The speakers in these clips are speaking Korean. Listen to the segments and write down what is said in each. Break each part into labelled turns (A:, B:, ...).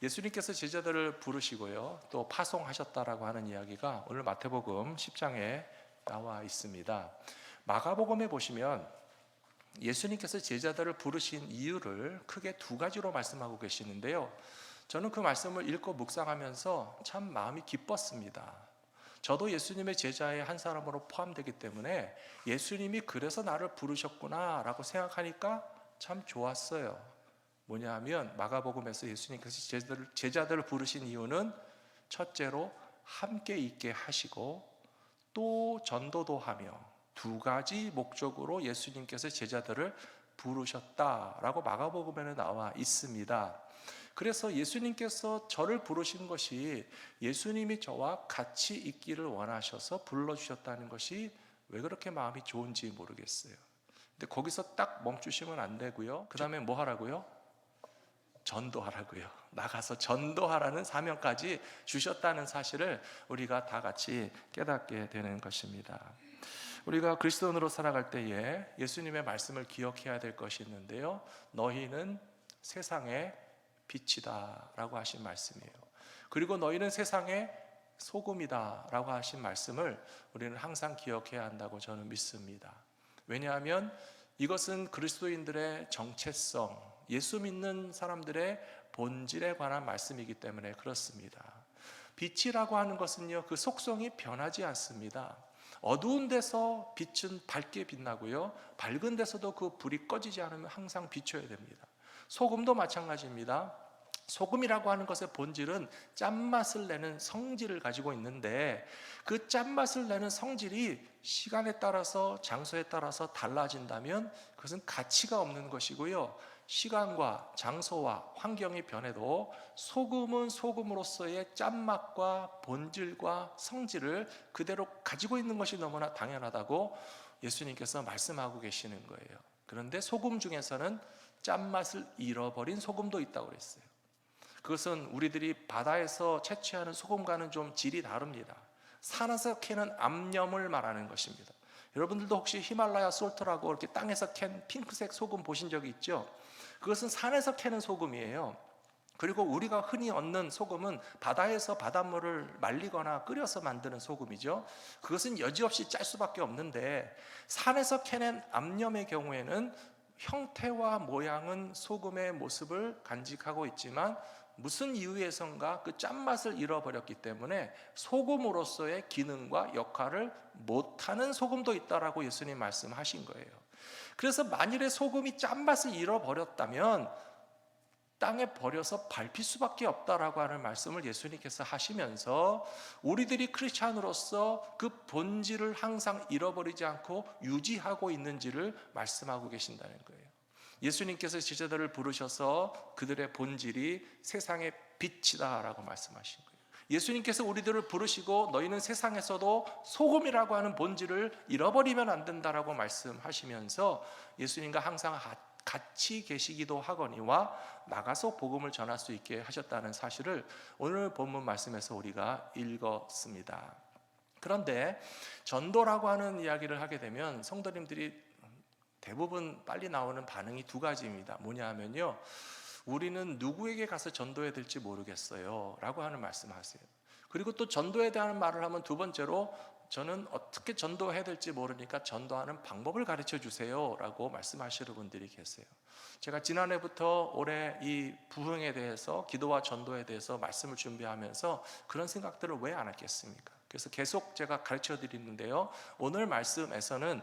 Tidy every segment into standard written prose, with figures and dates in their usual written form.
A: 예수님께서 제자들을 부르시고요, 또 파송하셨다라고 하는 이야기가 오늘 마태복음 10장에 나와 있습니다. 마가복음에 보시면 예수님께서 제자들을 부르신 이유를 크게 두 가지로 말씀하고 계시는데요, 저는 그 말씀을 읽고 묵상하면서 참 마음이 기뻤습니다. 저도 예수님의 제자의 한 사람으로 포함되기 때문에 예수님이 그래서 나를 부르셨구나 라고 생각하니까 참 좋았어요. 뭐냐 하면 마가복음에서 예수님께서 제자들을 부르신 이유는 첫째로 함께 있게 하시고 또 전도도 하며, 두 가지 목적으로 예수님께서 제자들을 부르셨다라고 마가복음에는 나와 있습니다. 그래서 예수님께서 저를 부르신 것이 예수님이 저와 같이 있기를 원하셔서 불러주셨다는 것이 왜 그렇게 마음이 좋은지 모르겠어요. 근데 거기서 딱 멈추시면 안 되고요, 그 다음에 뭐 하라고요? 전도하라고요. 나가서 전도하라는 사명까지 주셨다는 사실을 우리가 다 같이 깨닫게 되는 것입니다. 우리가 그리스도인으로 살아갈 때에 예수님의 말씀을 기억해야 될 것이 있는데요, 너희는 세상의 빛이다 라고 하신 말씀이에요. 그리고 너희는 세상의 소금이다 라고 하신 말씀을 우리는 항상 기억해야 한다고 저는 믿습니다. 왜냐하면 이것은 그리스도인들의 정체성, 예수 믿는 사람들의 본질에 관한 말씀이기 때문에 그렇습니다. 빛이라고 하는 것은요, 그 속성이 변하지 않습니다. 어두운 데서 빛은 밝게 빛나고요, 밝은 데서도 그 불이 꺼지지 않으면 항상 비춰야 됩니다. 소금도 마찬가지입니다. 소금이라고 하는 것의 본질은 짠맛을 내는 성질을 가지고 있는데, 그 짠맛을 내는 성질이 시간에 따라서 장소에 따라서 달라진다면 그것은 가치가 없는 것이고요, 시간과 장소와 환경이 변해도 소금은 소금으로서의 짠맛과 본질과 성질을 그대로 가지고 있는 것이 너무나 당연하다고 예수님께서 말씀하고 계시는 거예요. 그런데 소금 중에서는 짠맛을 잃어버린 소금도 있다고 그랬어요. 그것은 우리들이 바다에서 채취하는 소금과는 좀 질이 다릅니다. 산에서 캐는 암염을 말하는 것입니다. 여러분들도 혹시 히말라야 솔트라고 이렇게 땅에서 캔 핑크색 소금 보신 적이 있죠? 그것은 산에서 캐는 소금이에요. 그리고 우리가 흔히 얻는 소금은 바다에서 바닷물을 말리거나 끓여서 만드는 소금이죠. 그것은 여지없이 짤 수밖에 없는데, 산에서 캐낸 암염의 경우에는 형태와 모양은 소금의 모습을 간직하고 있지만 무슨 이유에선가 그 짠맛을 잃어버렸기 때문에 소금으로서의 기능과 역할을 못하는 소금도 있다라고 예수님 말씀하신 거예요. 그래서 만일에 소금이 짠맛을 잃어버렸다면 땅에 버려서 밟힐 수밖에 없다라고 하는 말씀을 예수님께서 하시면서 우리들이 크리스찬으로서 그 본질을 항상 잃어버리지 않고 유지하고 있는지를 말씀하고 계신다는 거예요. 예수님께서 제자들을 부르셔서 그들의 본질이 세상의 빛이다 라고 말씀하신 거예요. 예수님께서 우리들을 부르시고 너희는 세상에서도 소금이라고 하는 본질을 잃어버리면 안 된다라고 말씀하시면서 예수님과 항상 같이 계시기도 하거니와 나가서 복음을 전할 수 있게 하셨다는 사실을 오늘 본문 말씀에서 우리가 읽었습니다. 그런데 전도라고 하는 이야기를 하게 되면 성도님들이 대부분 빨리 나오는 반응이 두 가지입니다. 뭐냐 하면요, 우리는 누구에게 가서 전도해야 될지 모르겠어요 라고 하는 말씀하세요. 그리고 또 전도에 대한 말을 하면 두 번째로 저는 어떻게 전도해야 될지 모르니까 전도하는 방법을 가르쳐 주세요 라고 말씀하시는 분들이 계세요. 제가 지난해부터 올해 이 부흥에 대해서, 기도와 전도에 대해서 말씀을 준비하면서 그런 생각들을 왜 안 했겠습니까? 그래서 계속 제가 가르쳐 드리는데요, 오늘 말씀에서는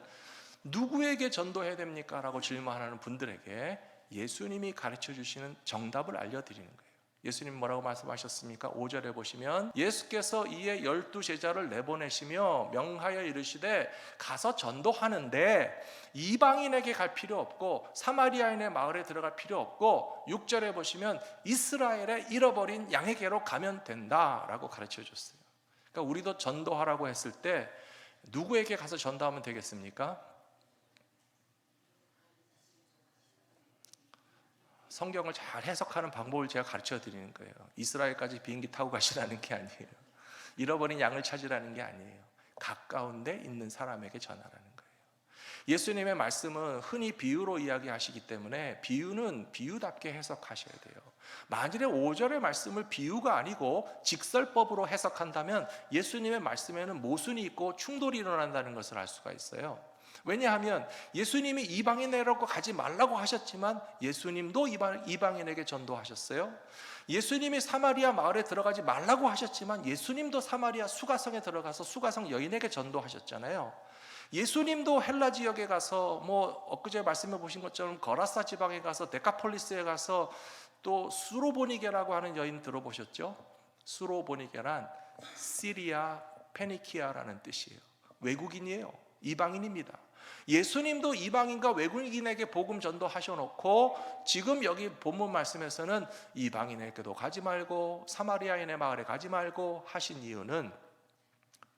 A: 누구에게 전도해야 됩니까? 라고 질문하는 분들에게 예수님이 가르쳐 주시는 정답을 알려드리는 거예요. 예수님 뭐라고 말씀하셨습니까? 5절에 보시면 예수께서 이에 12제자를 내보내시며 명하여 이르시되 가서 전도하는데 이방인에게 갈 필요 없고 사마리아인의 마을에 들어갈 필요 없고, 6절에 보시면 이스라엘의 잃어버린 양에게로 가면 된다라고 가르쳐 줬어요. 그러니까 우리도 전도하라고 했을 때 누구에게 가서 전도하면 되겠습니까? 성경을 잘 해석하는 방법을 제가 가르쳐 드리는 거예요. 이스라엘까지 비행기 타고 가시라는 게 아니에요. 잃어버린 양을 찾으라는 게 아니에요. 가까운 데 있는 사람에게 전하라는 거예요. 예수님의 말씀은 흔히 비유로 이야기하시기 때문에 비유는 비유답게 해석하셔야 돼요. 만일에 5절의 말씀을 비유가 아니고 직설법으로 해석한다면 예수님의 말씀에는 모순이 있고 충돌이 일어난다는 것을 알 수가 있어요. 왜냐하면 예수님이 이방인에게로 가지 말라고 하셨지만 예수님도 이방인에게 전도하셨어요. 예수님이 사마리아 마을에 들어가지 말라고 하셨지만 예수님도 사마리아 수가성에 들어가서 수가성 여인에게 전도하셨잖아요. 예수님도 헬라 지역에 가서 엊그제 말씀해 보신 것처럼 거라사 지방에 가서 데카폴리스에 가서 또 수로보니게라고 하는 여인 들어보셨죠? 수로보니게란 시리아 페니키아라는 뜻이에요. 외국인이에요. 이방인입니다. 예수님도 이방인과 외국인에게 복음 전도하셔놓고 지금 여기 본문 말씀에서는 이방인에게도 가지 말고 사마리아인의 마을에 가지 말고 하신 이유는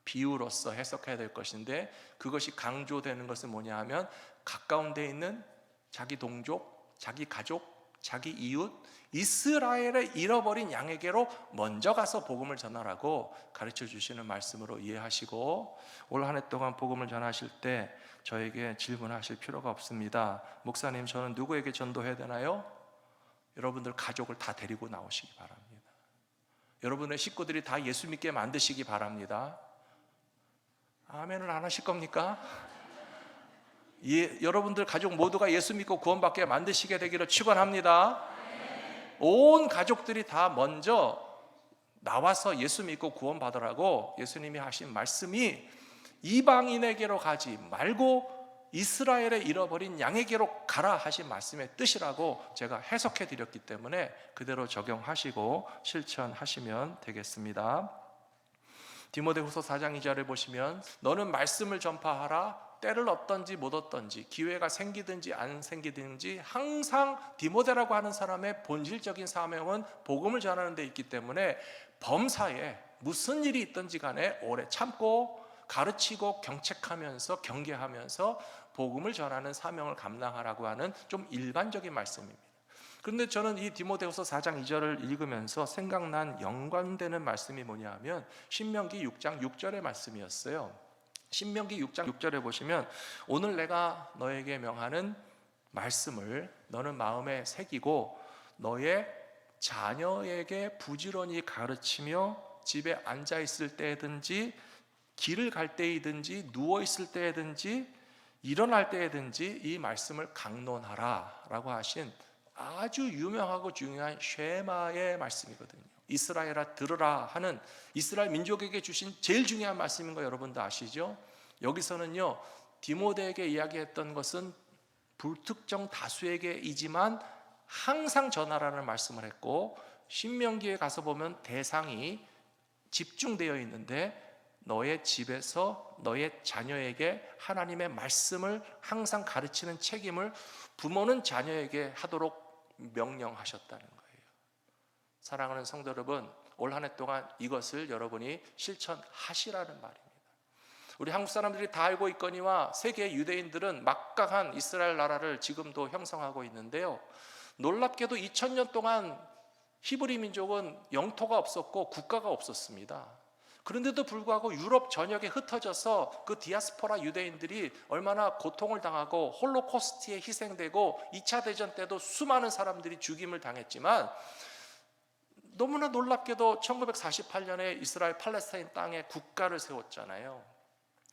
A: 비유로서 해석해야 될 것인데, 그것이 강조되는 것은 뭐냐 하면 가까운 데 있는 자기 동족, 자기 가족, 자기 이웃, 이스라엘의 잃어버린 양에게로 먼저 가서 복음을 전하라고 가르쳐 주시는 말씀으로 이해하시고, 올 한 해 동안 복음을 전하실 때 저에게 질문하실 필요가 없습니다. 목사님, 저는 누구에게 전도해야 되나요? 여러분들 가족을 다 데리고 나오시기 바랍니다. 여러분의 식구들이 다 예수 믿게 만드시기 바랍니다. 아멘을 안 하실 겁니까? 여러분들 가족 모두가 예수 믿고 구원받게 만드시게 되기를 축원합니다. 온 가족들이 다 먼저 나와서 예수 믿고 구원받으라고 예수님이 하신 말씀이 이방인에게로 가지 말고 이스라엘의 잃어버린 양에게로 가라 하신 말씀의 뜻이라고 제가 해석해 드렸기 때문에 그대로 적용하시고 실천하시면 되겠습니다. 디모데후서 4장 2절을 보시면 너는 말씀을 전파하라. 때를 얻든지 못 얻든지 기회가 생기든지 안 생기든지 항상 디모데라고 하는 사람의 본질적인 사명은 복음을 전하는 데 있기 때문에 범사에 무슨 일이 있든지 간에 오래 참고 가르치고 경책하면서 경계하면서 복음을 전하는 사명을 감당하라고 하는 좀 일반적인 말씀입니다. 그런데 저는 이 디모데후서 4장 2절을 읽으면서 생각난 연관되는 말씀이 뭐냐 하면 신명기 6장 6절의 말씀이었어요. 신명기 6장 6절에 보시면 오늘 내가 너에게 명하는 말씀을 너는 마음에 새기고 너의 자녀에게 부지런히 가르치며 집에 앉아 있을 때든지 길을 갈 때이든지 누워 있을 때든지 일어날 때든지 이 말씀을 강론하라 라고 하신 아주 유명하고 중요한 쉐마의 말씀이거든요. 이스라엘아 들으라 하는 이스라엘 민족에게 주신 제일 중요한 말씀인 거 여러분도 아시죠? 여기서는요 디모데에게 이야기했던 것은 불특정 다수에게이지만 항상 전하라는 말씀을 했고, 신명기에 가서 보면 대상이 집중되어 있는데 너의 집에서 너의 자녀에게 하나님의 말씀을 항상 가르치는 책임을 부모는 자녀에게 하도록 명령하셨다는 거예요. 사랑하는 성도 여러분, 올 한 해 동안 이것을 여러분이 실천하시라는 말입니다. 우리 한국 사람들이 다 알고 있거니와 세계 유대인들은 막강한 이스라엘 나라를 지금도 형성하고 있는데요, 놀랍게도 2000년 동안 히브리 민족은 영토가 없었고 국가가 없었습니다. 그런데도 불구하고 유럽 전역에 흩어져서 그 디아스포라 유대인들이 얼마나 고통을 당하고 홀로코스트에 희생되고 2차 대전 때도 수많은 사람들이 죽임을 당했지만, 너무나 놀랍게도 1948년에 이스라엘 팔레스타인 땅에 국가를 세웠잖아요.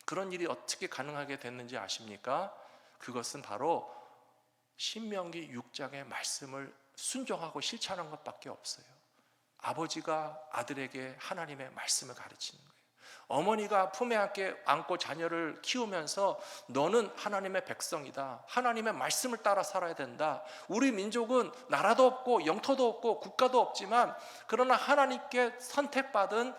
A: 그런 일이 어떻게 가능하게 됐는지 아십니까? 그것은 바로 신명기 6장의 말씀을 순종하고 실천한 것밖에 없어요. 아버지가 아들에게 하나님의 말씀을 가르치는 거예요. 어머니가 품에 안고 자녀를 키우면서 너는 하나님의 백성이다, 하나님의 말씀을 따라 살아야 된다. 우리 민족은 나라도 없고 영토도 없고 국가도 없지만 그러나 하나님께 선택받은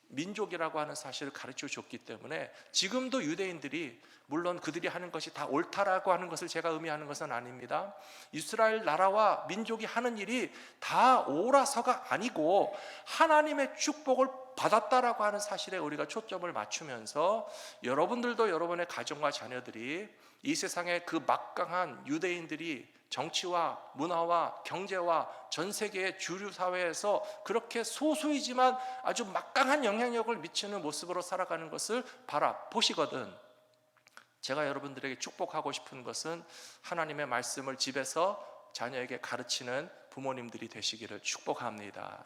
A: 민족이라고 하는 사실을 가르쳐 줬기 때문에 지금도 유대인들이, 물론 그들이 하는 것이 다 옳다라고 하는 것을 제가 의미하는 것은 아닙니다. 이스라엘 나라와 민족이 하는 일이 다 옳아서가 아니고 하나님의 축복을 받았다라고 하는 사실에 우리가 초점을 맞추면서 여러분들도 여러분의 가정과 자녀들이 이 세상의 그 막강한 유대인들이 정치와 문화와 경제와 전 세계의 주류 사회에서 그렇게 소수이지만 아주 막강한 영향력을 미치는 모습으로 살아가는 것을 바라보시거든, 제가 여러분들에게 축복하고 싶은 것은 하나님의 말씀을 집에서 자녀에게 가르치는 부모님들이 되시기를 축복합니다.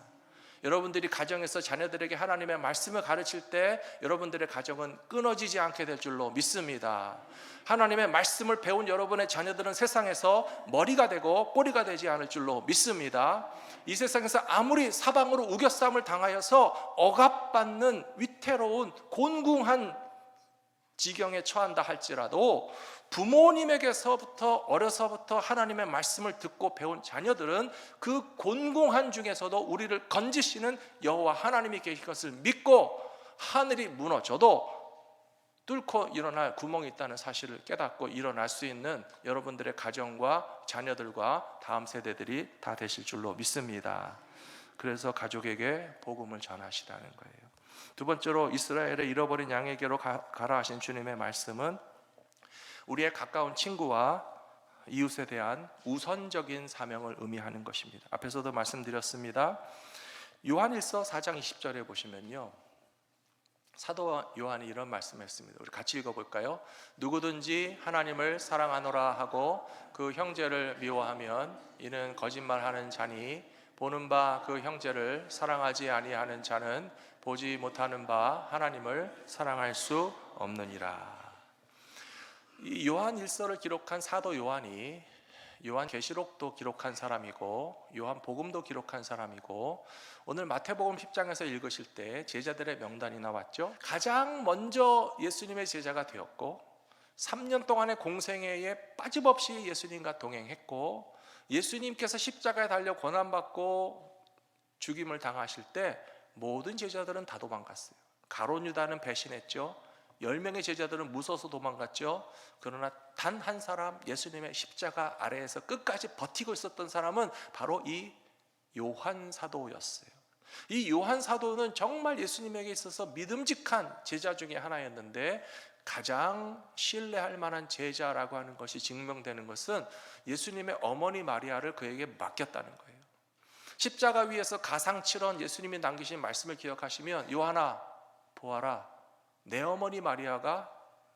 A: 여러분들이 가정에서 자녀들에게 하나님의 말씀을 가르칠 때 여러분들의 가정은 끊어지지 않게 될 줄로 믿습니다. 하나님의 말씀을 배운 여러분의 자녀들은 세상에서 머리가 되고 꼬리가 되지 않을 줄로 믿습니다. 이 세상에서 아무리 사방으로 우겨싸움을 당하여서 억압받는 위태로운 곤궁한 지경에 처한다 할지라도 부모님에게서부터 어려서부터 하나님의 말씀을 듣고 배운 자녀들은 그 곤궁한 중에서도 우리를 건지시는 여호와 하나님이 계신 것을 믿고 하늘이 무너져도 뚫고 일어날 구멍이 있다는 사실을 깨닫고 일어날 수 있는 여러분들의 가정과 자녀들과 다음 세대들이 다 되실 줄로 믿습니다. 그래서 가족에게 복음을 전하시라는 거예요. 두 번째로 이스라엘의 잃어버린 양에게로 가라 하신 주님의 말씀은 우리의 가까운 친구와 이웃에 대한 우선적인 사명을 의미하는 것입니다. 앞에서도 말씀드렸습니다. 요한일서 4장 20절에 보시면요, 사도 요한이 이런 말씀했습니다. 우리 같이 읽어볼까요? 누구든지 하나님을 사랑하노라 하고 그 형제를 미워하면 이는 거짓말하는 자니 보는 바 그 형제를 사랑하지 아니하는 자는 보지 못하는 바 하나님을 사랑할 수 없느니라. 이 요한일서를 기록한 사도 요한이 요한계시록도 기록한 사람이고 요한복음도 기록한 사람이고 오늘 마태복음 10장에서 읽으실 때 제자들의 명단이 나왔죠. 가장 먼저 예수님의 제자가 되었고 3년 동안의 공생애에 빠짐없이 예수님과 동행했고 예수님께서 십자가에 달려 고난받고 죽임을 당하실 때 모든 제자들은 다 도망갔어요. 가룟 유다는 배신했죠. 10명의 제자들은 무서워서 도망갔죠. 그러나 단 한 사람, 예수님의 십자가 아래에서 끝까지 버티고 있었던 사람은 바로 이 요한 사도였어요. 이 요한 사도는 정말 예수님에게 있어서 믿음직한 제자 중에 하나였는데 가장 신뢰할 만한 제자라고 하는 것이 증명되는 것은 예수님의 어머니 마리아를 그에게 맡겼다는 거예요. 십자가 위에서 가상칠언 예수님이 남기신 말씀을 기억하시면 요한아 보아라, 내 어머니 마리아가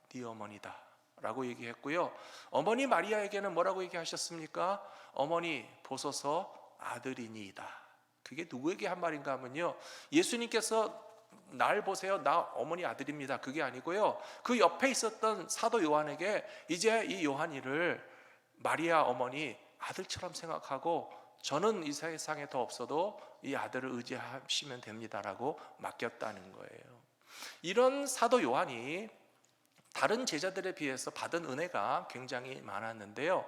A: 네 어머니다 라고 얘기했고요. 어머니 마리아에게는 뭐라고 얘기하셨습니까? 어머니 보소서 아들이니이다. 그게 누구에게 한 말인가 하면요, 예수님께서 날 보세요, 나 어머니 아들입니다, 그게 아니고요, 그 옆에 있었던 사도 요한에게 이제 이 요한이를 마리아 어머니 아들처럼 생각하고 저는 이 세상에 더 없어도 이 아들을 의지하시면 됩니다라고 맡겼다는 거예요. 이런 사도 요한이 다른 제자들에 비해서 받은 은혜가 굉장히 많았는데요,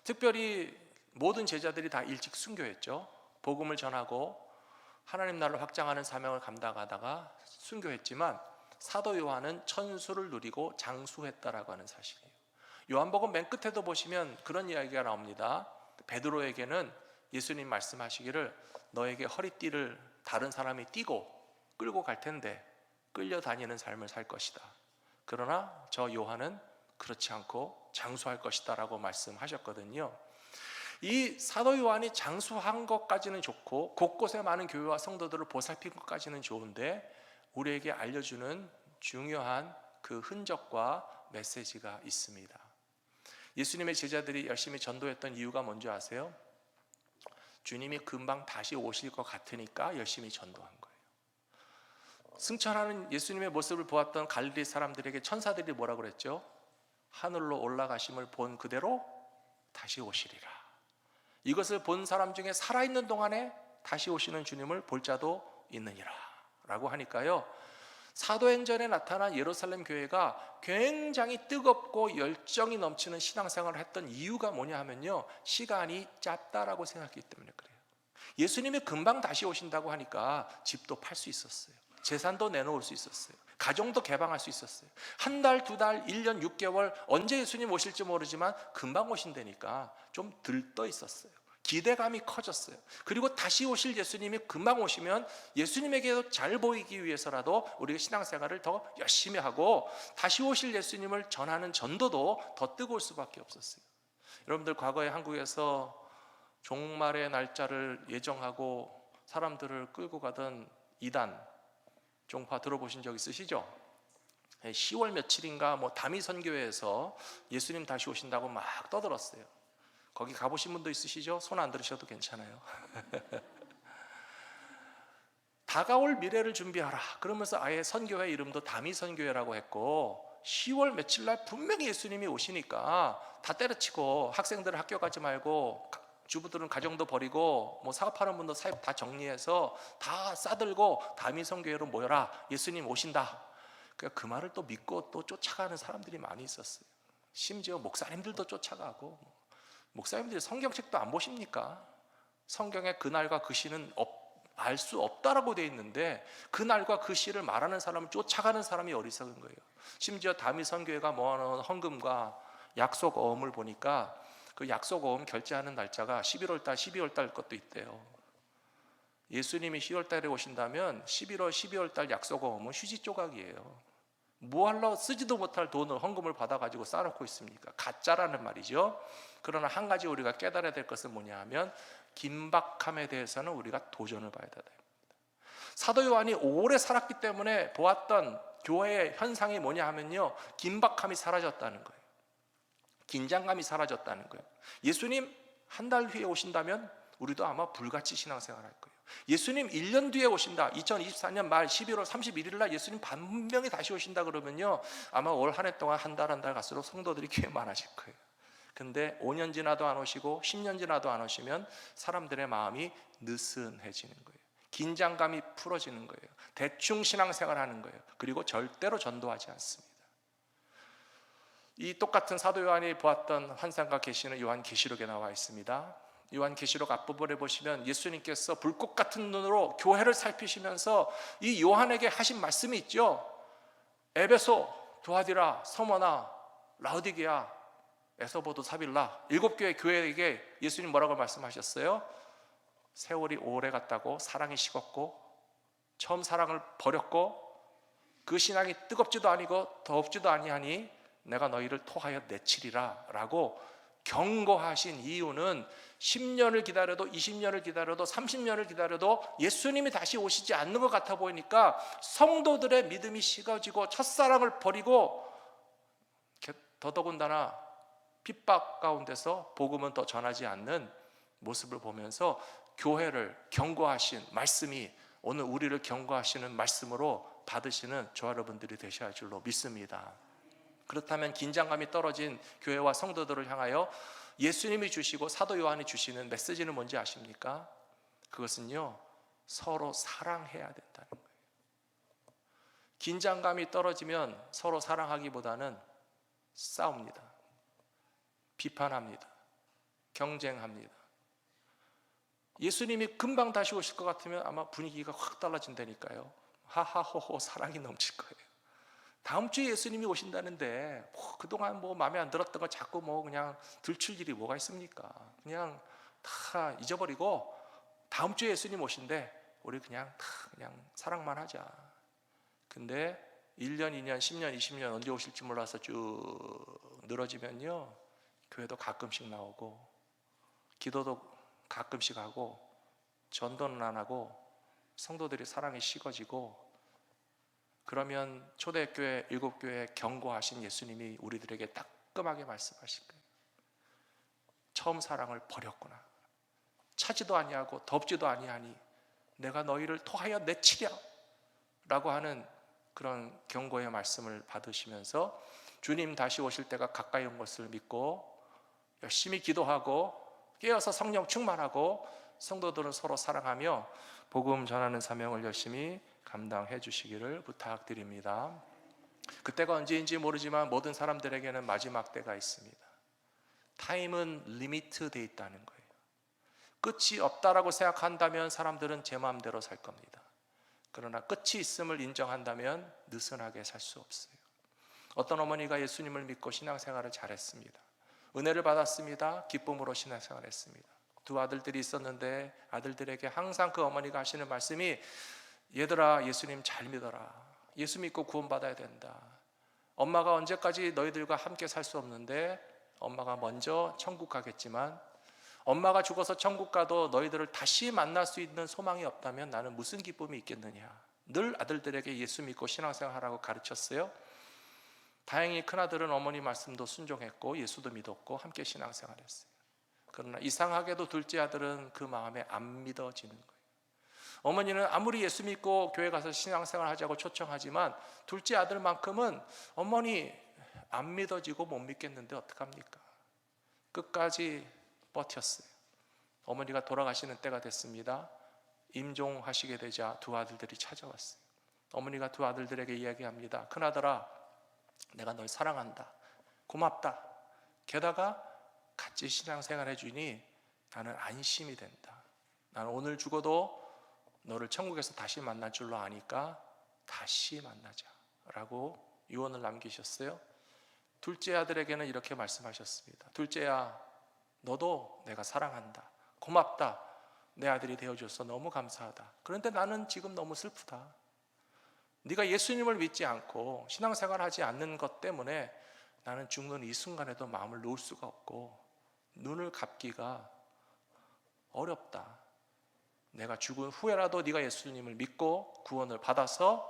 A: 특별히 모든 제자들이 다 일찍 순교했죠. 복음을 전하고 하나님 나라를 확장하는 사명을 감당하다가 순교했지만 사도 요한은 천수를 누리고 장수했다라고 하는 사실이에요. 요한복음 맨 끝에도 보시면 그런 이야기가 나옵니다. 베드로에게는 예수님 말씀하시기를 너에게 허리띠를 다른 사람이 띠고 끌고 갈 텐데 끌려다니는 삶을 살 것이다. 그러나 저 요한은 그렇지 않고 장수할 것이다 라고 말씀하셨거든요. 이 사도 요한이 장수한 것까지는 좋고 곳곳에 많은 교회와 성도들을 보살핀 것까지는 좋은데 우리에게 알려주는 중요한 그 흔적과 메시지가 있습니다. 예수님의 제자들이 열심히 전도했던 이유가 뭔지 아세요? 주님이 금방 다시 오실 것 같으니까 열심히 전도한 거예요. 승천하는 예수님의 모습을 보았던 갈릴리 사람들에게 천사들이 뭐라고 그랬죠? 하늘로 올라가심을 본 그대로 다시 오시리라. 이것을 본 사람 중에 살아있는 동안에 다시 오시는 주님을 볼 자도 있느니라 라고 하니까요, 사도행전에 나타난 예루살렘 교회가 굉장히 뜨겁고 열정이 넘치는 신앙생활을 했던 이유가 뭐냐 하면요, 시간이 짧다라고 생각했기 때문에 그래요. 예수님이 금방 다시 오신다고 하니까 집도 팔 수 있었어요. 재산도 내놓을 수 있었어요. 가정도 개방할 수 있었어요. 한 달, 두 달, 1년, 6개월 언제 예수님 오실지 모르지만 금방 오신다니까 좀 들떠 있었어요. 기대감이 커졌어요. 그리고 다시 오실 예수님이 금방 오시면 예수님에게도 잘 보이기 위해서라도 우리가 신앙생활을 더 열심히 하고 다시 오실 예수님을 전하는 전도도 더 뜨거울 수밖에 없었어요. 여러분들 과거에 한국에서 종말의 날짜를 예정하고 사람들을 끌고 가던 이단 종파 들어보신 적 있으시죠? 10월 며칠인가 다미선교회에서 예수님 다시 오신다고 막 떠들었어요. 거기 가보신 분도 있으시죠? 손 안 들으셔도 괜찮아요. 다가올 미래를 준비하라 그러면서 아예 선교회 이름도 다미 선교회라고 했고, 10월 며칠 날 분명히 예수님이 오시니까 다 때려치고 학생들은 학교 가지 말고 주부들은 가정도 버리고 뭐 사업하는 분도 사업 다 정리해서 다 싸들고 다미 선교회로 모여라, 예수님 오신다. 그러니까 그 말을 또 믿고 또 쫓아가는 사람들이 많이 있었어요. 심지어 목사님들도 쫓아가고. 목사님들이 성경책도 안 보십니까? 성경에 그날과 그 시는 알 수 없다라고 되어 있는데 그날과 그 시를 말하는 사람을 쫓아가는 사람이 어리석은 거예요. 심지어 다미 선교회가 모아놓은 헌금과 약속어음을 보니까 그 약속어음 결제하는 날짜가 11월 달, 12월 달 것도 있대요. 예수님이 10월 달에 오신다면 11월, 12월 달 약속어음은 휴지 조각이에요. 뭐하러 쓰지도 못할 돈을 헌금을 받아가지고 쌓아놓고 있습니까? 가짜라는 말이죠. 그러나 한 가지 우리가 깨달아야 될 것은 뭐냐 하면 긴박함에 대해서는 우리가 도전을 봐야 됩니다. 사도 요한이 오래 살았기 때문에 보았던 교회의 현상이 뭐냐 하면요, 긴박함이 사라졌다는 거예요. 긴장감이 사라졌다는 거예요. 예수님 한 달 후에 오신다면 우리도 아마 불같이 신앙생활 할 거예요. 예수님 1년 뒤에 오신다, 2024년 말 11월 31일 날 예수님 분명히 다시 오신다 그러면요, 아마 올 한 해 동안 한 달 한 달 갈수록 성도들이 교회 많아질 거예요. 근데 5년 지나도 안 오시고 10년 지나도 안 오시면 사람들의 마음이 느슨해지는 거예요. 긴장감이 풀어지는 거예요. 대충 신앙생활 하는 거예요. 그리고 절대로 전도하지 않습니다. 이 똑같은 사도 요한이 보았던 환상과 계시는 요한계시록에 나와 있습니다. 요한계시록 앞부분에 보시면 예수님께서 불꽃 같은 눈으로 교회를 살피시면서 이 요한에게 하신 말씀이 있죠. 에베소, 두아디라, 서머나, 라우디게아, 에서보도, 사빌라 7교회 교회에게 예수님 뭐라고 말씀하셨어요? 세월이 오래 갔다고, 사랑이 식었고 처음 사랑을 버렸고 그 신앙이 뜨겁지도 아니고 더웁지도 아니하니 내가 너희를 토하여 내치리라 라고 경고하신 이유는 10년을 기다려도 20년을 기다려도 30년을 기다려도 예수님이 다시 오시지 않는 것 같아 보이니까 성도들의 믿음이 식어지고 첫사랑을 버리고 더더군다나 핍박 가운데서 복음은 더 전하지 않는 모습을 보면서 교회를 경고하신 말씀이 오늘 우리를 경고하시는 말씀으로 받으시는 저와 여러분들이 되셔야 할 줄로 믿습니다. 그렇다면 긴장감이 떨어진 교회와 성도들을 향하여 예수님이 주시고 사도 요한이 주시는 메시지는 뭔지 아십니까? 그것은요, 서로 사랑해야 된다는 거예요. 긴장감이 떨어지면 서로 사랑하기보다는 싸웁니다. 비판합니다. 경쟁합니다. 예수님이 금방 다시 오실 것 같으면 아마 분위기가 확 달라진다니까요. 하하호호 사랑이 넘칠 거예요. 다음 주에 예수님이 오신다는데 그동안 마음에 안 들었던 거 자꾸 그냥 들출 일이 뭐가 있습니까? 그냥 다 잊어버리고 다음 주에 예수님 오신대 우리 그냥 사랑만 하자. 근데 1년, 2년, 10년, 20년 언제 오실지 몰라서 쭉 늘어지면요, 교회도 가끔씩 나오고 기도도 가끔씩 하고 전도는 안 하고 성도들이 사랑이 식어지고, 그러면 초대교회 7교회에 경고하신 예수님이 우리들에게 따끔하게 말씀하실 거예요. 처음 사랑을 버렸구나. 차지도 아니하고 덥지도 아니하니 내가 너희를 토하여 내치랴 라고 하는 그런 경고의 말씀을 받으시면서 주님 다시 오실 때가 가까이 온 것을 믿고 열심히 기도하고 깨어서 성령 충만하고 성도들은 서로 사랑하며 복음 전하는 사명을 열심히 감당해 주시기를 부탁드립니다. 그때가 언제인지 모르지만 모든 사람들에게는 마지막 때가 있습니다. 타임은 리미트되어 있다는 거예요. 끝이 없다라고 생각한다면 사람들은 제 마음대로 살 겁니다. 그러나 끝이 있음을 인정한다면 느슨하게 살 수 없어요. 어떤 어머니가 예수님을 믿고 신앙생활을 잘했습니다. 은혜를 받았습니다. 기쁨으로 신앙생활했습니다. 2 아들들이 있었는데 아들들에게 항상 그 어머니가 하시는 말씀이 얘들아 예수님 잘 믿어라. 예수 믿고 구원받아야 된다. 엄마가 언제까지 너희들과 함께 살 수 없는데 엄마가 먼저 천국 가겠지만 엄마가 죽어서 천국 가도 너희들을 다시 만날 수 있는 소망이 없다면 나는 무슨 기쁨이 있겠느냐. 늘 아들들에게 예수 믿고 신앙생활하라고 가르쳤어요. 다행히 큰아들은 어머니 말씀도 순종했고 예수도 믿었고 함께 신앙생활했어요. 그러나 이상하게도 둘째 아들은 그 마음에 안 믿어지는 거예요. 어머니는 아무리 예수 믿고 교회 가서 신앙생활 하자고 초청하지만 둘째 아들만큼은 어머니 안 믿어지고 못 믿겠는데 어떡합니까? 끝까지 버텼어요. 어머니가 돌아가시는 때가 됐습니다. 임종하시게 되자 두 아들들이 찾아왔어요. 어머니가 두 아들들에게 이야기합니다. 큰아들아, 내가 널 사랑한다. 고맙다. 게다가 같이 신앙생활 해주니 나는 안심이 된다. 나는 오늘 죽어도 너를 천국에서 다시 만날 줄로 아니까 다시 만나자 라고 유언을 남기셨어요. 둘째 아들에게는 이렇게 말씀하셨습니다. 둘째야, 너도 내가 사랑한다. 고맙다. 내 아들이 되어줘서 너무 감사하다. 그런데 나는 지금 너무 슬프다. 네가 예수님을 믿지 않고 신앙생활 하지 않는 것 때문에 나는 죽는 이 순간에도 마음을 놓을 수가 없고 눈을 감기가 어렵다. 내가 죽은 후에라도 네가 예수님을 믿고 구원을 받아서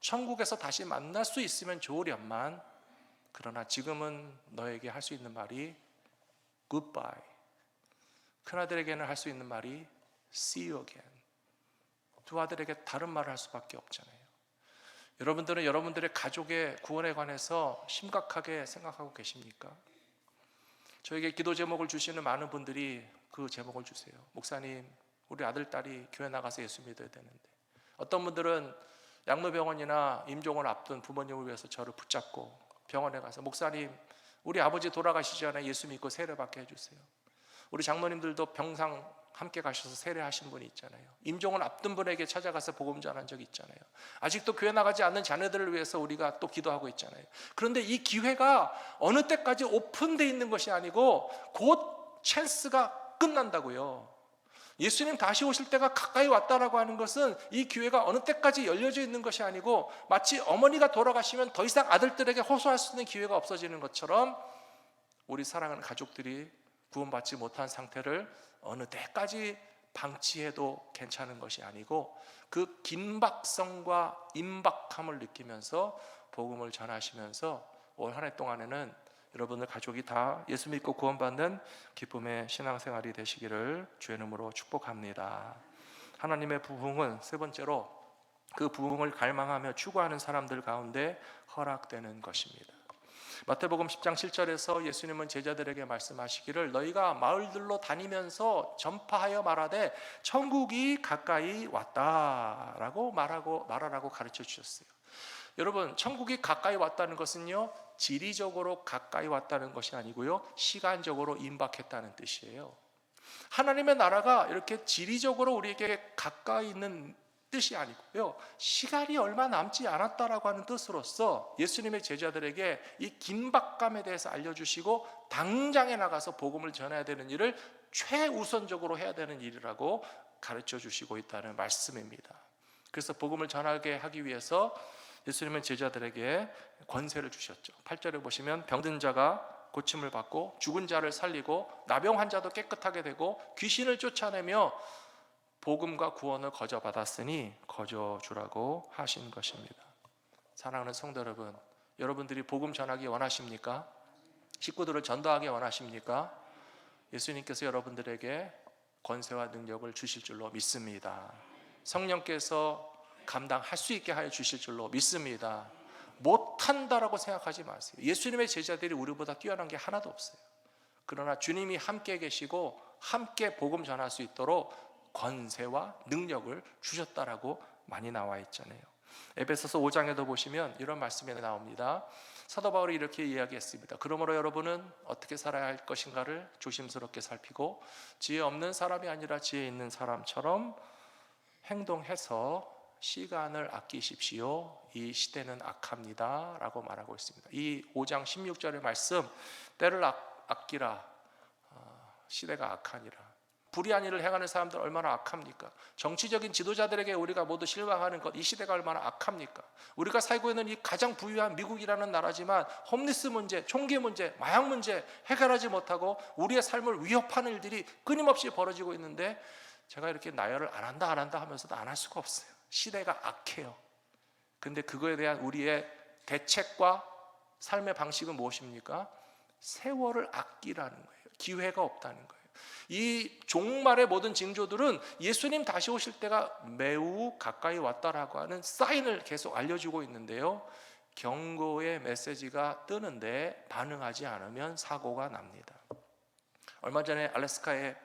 A: 천국에서 다시 만날 수 있으면 좋으련만, 그러나 지금은 너에게 할 수 있는 말이 goodbye. 큰아들에게는 할 수 있는 말이 see you again. 두 아들에게 다른 말을 할 수밖에 없잖아요. 여러분들은 여러분들의 가족의 구원에 관해서 심각하게 생각하고 계십니까? 저에게 기도 제목을 주시는 많은 분들이 그 제목을 주세요. 목사님, 우리 아들, 딸이 교회 나가서 예수 믿어야 되는데. 어떤 분들은 양로병원이나 임종을 앞둔 부모님을 위해서 저를 붙잡고 병원에 가서 목사님, 우리 아버지 돌아가시기 전에 예수 믿고 세례받게 해주세요. 우리 장로님들도 병상 함께 가셔서 세례하신 분이 있잖아요. 임종을 앞둔 분에게 찾아가서 복음 전한 적이 있잖아요. 아직도 교회 나가지 않는 자녀들을 위해서 우리가 또 기도하고 있잖아요. 그런데 이 기회가 어느 때까지 오픈되어 있는 것이 아니고 곧 찬스가 끝난다고요. 예수님 다시 오실 때가 가까이 왔다라고 하는 것은 이 기회가 어느 때까지 열려져 있는 것이 아니고 마치 어머니가 돌아가시면 더 이상 아들들에게 호소할 수 있는 기회가 없어지는 것처럼 우리 사랑하는 가족들이 구원받지 못한 상태를 어느 때까지 방치해도 괜찮은 것이 아니고 그 긴박성과 임박함을 느끼면서 복음을 전하시면서 올 한 해 동안에는 여러분들 가족이 다 예수 믿고 구원받는 기쁨의 신앙생활이 되시기를 주의 이름으로 축복합니다. 하나님의 부흥은 세 번째로 그 부흥을 갈망하며 추구하는 사람들 가운데 허락되는 것입니다. 마태복음 10장 7절에서 예수님은 제자들에게 말씀하시기를 너희가 마을들로 다니면서 전파하여 말하되 천국이 가까이 왔다라고 말하라고 가르쳐 주셨어요. 여러분, 천국이 가까이 왔다는 것은요, 지리적으로 가까이 왔다는 것이 아니고요, 시간적으로 임박했다는 뜻이에요. 하나님의 나라가 이렇게 지리적으로 우리에게 가까이 있는 뜻이 아니고요, 시간이 얼마 남지 않았다라고 하는 뜻으로서 예수님의 제자들에게 이 긴박감에 대해서 알려주시고 당장에 나가서 복음을 전해야 되는 일을 최우선적으로 해야 되는 일이라고 가르쳐 주시고 있다는 말씀입니다. 그래서 복음을 전하게 하기 위해서 예수님은 제자들에게 권세를 주셨죠. 8절에 보시면 병든 자가 고침을 받고 죽은 자를 살리고 나병 환자도 깨끗하게 되고 귀신을 쫓아내며 복음과 구원을 거저 받았으니 거저 주라고 하신 것입니다. 사랑하는 성도 여러분, 여러분들이 복음 전하기 원하십니까? 식구들을 전도하기 원하십니까? 예수님께서 여러분들에게 권세와 능력을 주실 줄로 믿습니다. 성령께서 감당할 수 있게 하여 주실 줄로 믿습니다. 못한다라고 생각하지 마세요. 예수님의 제자들이 우리보다 뛰어난 게 하나도 없어요. 그러나 주님이 함께 계시고 함께 복음 전할 수 있도록 권세와 능력을 주셨다라고 많이 나와 있잖아요. 에베소서 5장에도 보시면 이런 말씀이 나옵니다. 사도 바울이 이렇게 이야기했습니다. 그러므로 여러분은 어떻게 살아야 할 것인가를 조심스럽게 살피고 지혜 없는 사람이 아니라 지혜 있는 사람처럼 행동해서 시간을 아끼십시오. 이 시대는 악합니다 라고 말하고 있습니다. 이 5장 16절의 말씀, 때를 아끼라, 시대가 악하니라. 불의한 일을 행하는 사람들 얼마나 악합니까? 정치적인 지도자들에게 우리가 모두 실망하는 것, 이 시대가 얼마나 악합니까? 우리가 살고 있는 이 가장 부유한 미국이라는 나라지만 홈리스 문제, 총기 문제, 마약 문제 해결하지 못하고 우리의 삶을 위협하는 일들이 끊임없이 벌어지고 있는데 제가 이렇게 나열을 안 한다 하면서도 안 할 수가 없어요. 시대가 악해요. 근데 그거에 대한 우리의 대책과 삶의 방식은 무엇입니까? 세월을 아끼라는 거예요. 기회가 없다는 거예요. 이 종말의 모든 징조들은 예수님 다시 오실 때가 매우 가까이 왔다라고 하는 사인을 계속 알려주고 있는데요, 경고의 메시지가 뜨는데 반응하지 않으면 사고가 납니다. 얼마 전에 알래스카에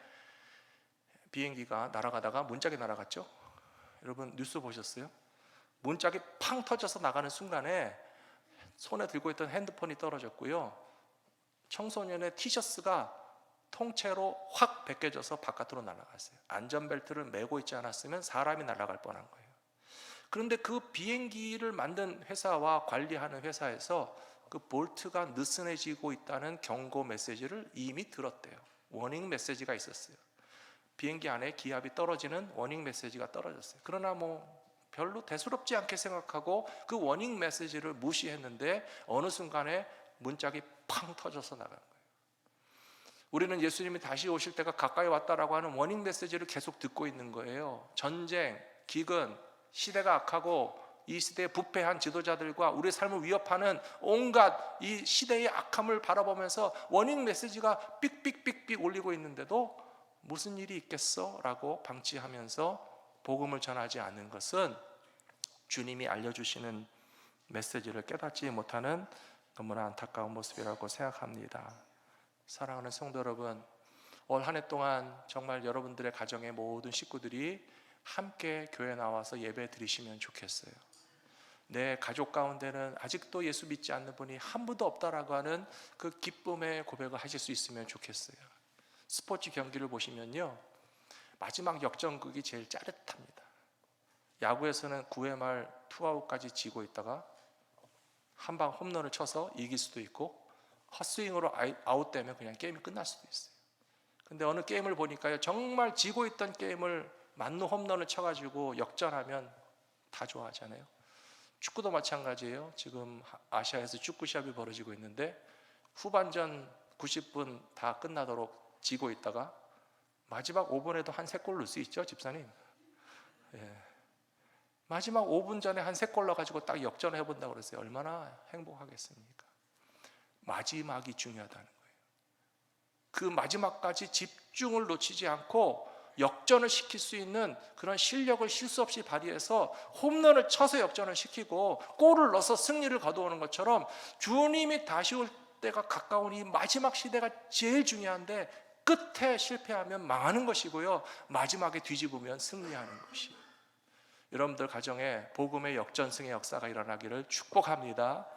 A: 비행기가 날아가다가 문짝이 날아갔죠. 여러분 뉴스 보셨어요? 문짝이 팡 터져서 나가는 순간에 손에 들고 있던 핸드폰이 떨어졌고요, 청소년의 티셔츠가 통째로 확 벗겨져서 바깥으로 날아갔어요. 안전벨트를 매고 있지 않았으면 사람이 날아갈 뻔한 거예요. 그런데 그 비행기를 만든 회사와 관리하는 회사에서 그 볼트가 느슨해지고 있다는 경고 메시지를 이미 들었대요. 워닝 메시지가 있었어요. 비행기 안에 기압이 떨어지는 워닝 메시지가 떨어졌어요. 그러나 별로 대수롭지 않게 생각하고 그 워닝 메시지를 무시했는데 어느 순간에 문짝이 팡 터져서 나간 거예요. 우리는 예수님이 다시 오실 때가 가까이 왔다라고 하는 워닝 메시지를 계속 듣고 있는 거예요. 전쟁, 기근, 시대가 악하고 이 시대에 부패한 지도자들과 우리의 삶을 위협하는 온갖 이 시대의 악함을 바라보면서 워닝 메시지가 삑삑삑삑 울리고 있는데도 무슨 일이 있겠어? 라고 방치하면서 복음을 전하지 않는 것은 주님이 알려주시는 메시지를 깨닫지 못하는 너무나 안타까운 모습이라고 생각합니다. 사랑하는 성도 여러분, 올 한 해 동안 정말 여러분들의 가정의 모든 식구들이 함께 교회 나와서 예배 드리시면 좋겠어요. 내 가족 가운데는 아직도 예수 믿지 않는 분이 한 분도 없다라고 하는 그 기쁨의 고백을 하실 수 있으면 좋겠어요. 스포츠 경기를 보시면요, 마지막 역전극이 제일 짜릿합니다. 야구에서는 9회 말 투아웃까지 지고 있다가 한 방 홈런을 쳐서 이길 수도 있고 헛스윙으로 아웃되면 그냥 게임이 끝날 수도 있어요. 근데 어느 게임을 보니까요, 정말 지고 있던 게임을 만루 홈런을 쳐가지고 역전하면 다 좋아하잖아요. 축구도 마찬가지예요. 지금 아시아에서 축구 시합이 벌어지고 있는데 후반전 90분 다 끝나도록 지고 있다가 마지막 5분에도 한 3골 넣을 수 있죠, 집사님? 예. 마지막 5분 전에 한 3골 넣어가지고 딱 역전해 본다고 그랬어요. 얼마나 행복하겠습니까? 마지막이 중요하다는 거예요. 그 마지막까지 집중을 놓치지 않고 역전을 시킬 수 있는 그런 실력을 실수 없이 발휘해서 홈런을 쳐서 역전을 시키고 골을 넣어서 승리를 거두어오는 것처럼 주님이 다시 올 때가 가까운 이 마지막 시대가 제일 중요한데 끝에 실패하면 망하는 것이고요, 마지막에 뒤집으면 승리하는 것이에요. 여러분들 가정에 복음의 역전승의 역사가 일어나기를 축복합니다.